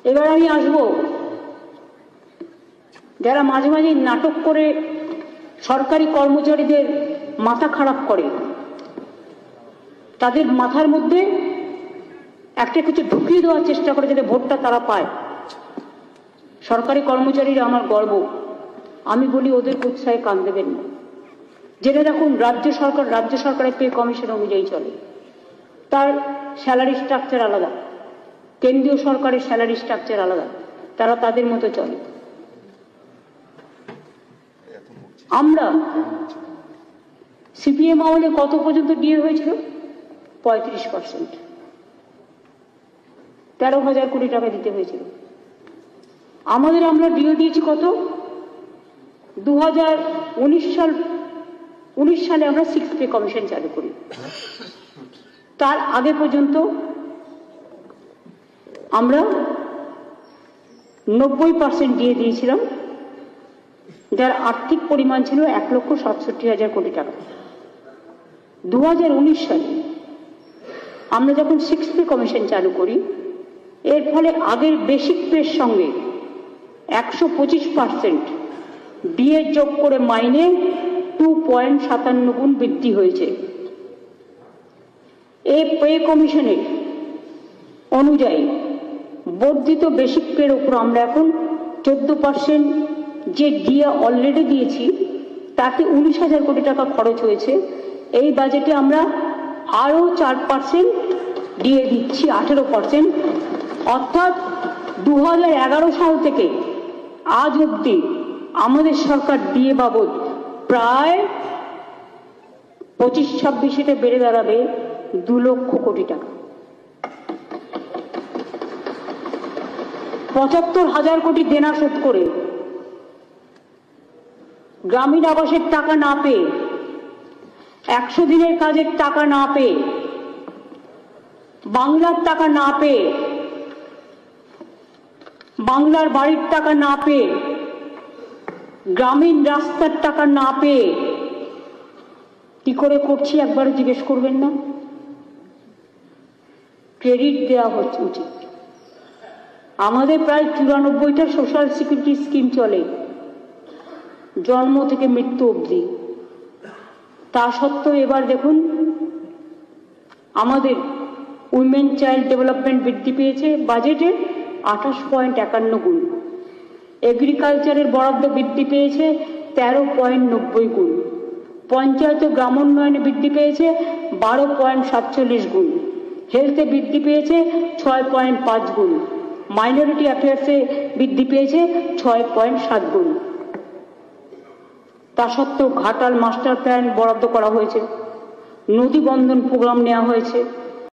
এবার আমি আসব যারা মাঝে মাঝে নাটক করে সরকারি কর্মচারীদের মাথা খারাপ করে, তাদের মাথার মধ্যে একটা কিছু ঢুকিয়ে দেওয়ার চেষ্টা করে যাতে ভোটটা তারা পায়। সরকারি কর্মচারীরা আমার গর্ব, আমি বলি ওদের উৎসাহে কান দেবেন না। জেনে রাখুন, রাজ্য সরকারের পে কমিশন অনুযায়ী চলে, তার স্যালারি স্ট্রাকচার আলাদা, কেন্দ্রীয় সরকারের স্যালারি স্ট্রাকচার আলাদা, তারা তাদের মতো চলে। আমরা সিপিএম আমলে কত পর্যন্ত ডিএ হয়েছিল? 35%, 13,000 কোটি টাকা দিতে হয়েছিল আমাদের। আমরা ডিএ দিয়েছি কত? 2019 সালে আমরা 6th পে কমিশন চালু করি। তার আগে পর্যন্ত আমরা 90% ডিএ দিয়েছিলাম, যার আর্থিক পরিমাণ ছিল 1,67,000 কোটি টাকা। 2019 সালে আমরা যখন 6th পে কমিশন চালু করি, এর ফলে আগের বেসিক পের সঙ্গে 125% ডিএ যোগ করে মাইনে 2.57 গুণ বৃদ্ধি হয়েছে। এই পে কমিশনের অনুযায়ী বর্ধিত বেসিক পের উপর আমরা এখন 14% যে ডিএ অলরেডি দিয়েছি, তাতে 19,000 কোটি টাকা খরচ হয়েছে। এই বাজেটে আমরা আরো 4% ডিএ দিচ্ছি, 18%। অর্থাৎ 2011 সাল থেকে আজ অব্দি আমাদের সরকার ডিএ বাবদ প্রায় 25-26 বেড়ে দাঁড়াবে 2 লক্ষ কোটি টাকা। 75,000 কোটি দেনা শোধ করে, গ্রামীণ আবাসের টাকা না পেয়ে, 100 দিনের কাজের টাকা না পেয়ে, বাংলার টাকা না পেয়ে, বাংলার বাড়ির টাকা না পেয়ে, গ্রামীণ রাস্তার টাকা না পেয়ে কি করে করছি একবারও জিজ্ঞেস করবেন না? ক্রেডিট দেওয়া হচ্ছে উচিত। আমাদের প্রায় 94টা সোশ্যাল সিকিউরিটি স্কিম চলে, জন্ম থেকে মৃত্যু অবধি। তা সত্ত্বেও এবার দেখুন, আমাদের উইমেন চাইল্ড ডেভেলপমেন্ট বৃদ্ধি পেয়েছে বাজেটে 28.51 গুণ, এগ্রিকালচারের বরাদ্দ বৃদ্ধি পেয়েছে 13.90 গুণ, পঞ্চায়েত গ্রামোন্নয়নে বৃদ্ধি পেয়েছে 12.47 গুণ, হেলথে বৃদ্ধি পেয়েছে 6.5 গুণ, মাইনরিটি অ্যাফেয়ার্সে বৃদ্ধি পেয়েছে 6.7 গুণ। তা সত্ত্বেও ঘাটাল মাস্টার প্ল্যান বরাদ্দ করা হয়েছে, নদী বন্ধন প্রোগ্রাম নেওয়া হয়েছে,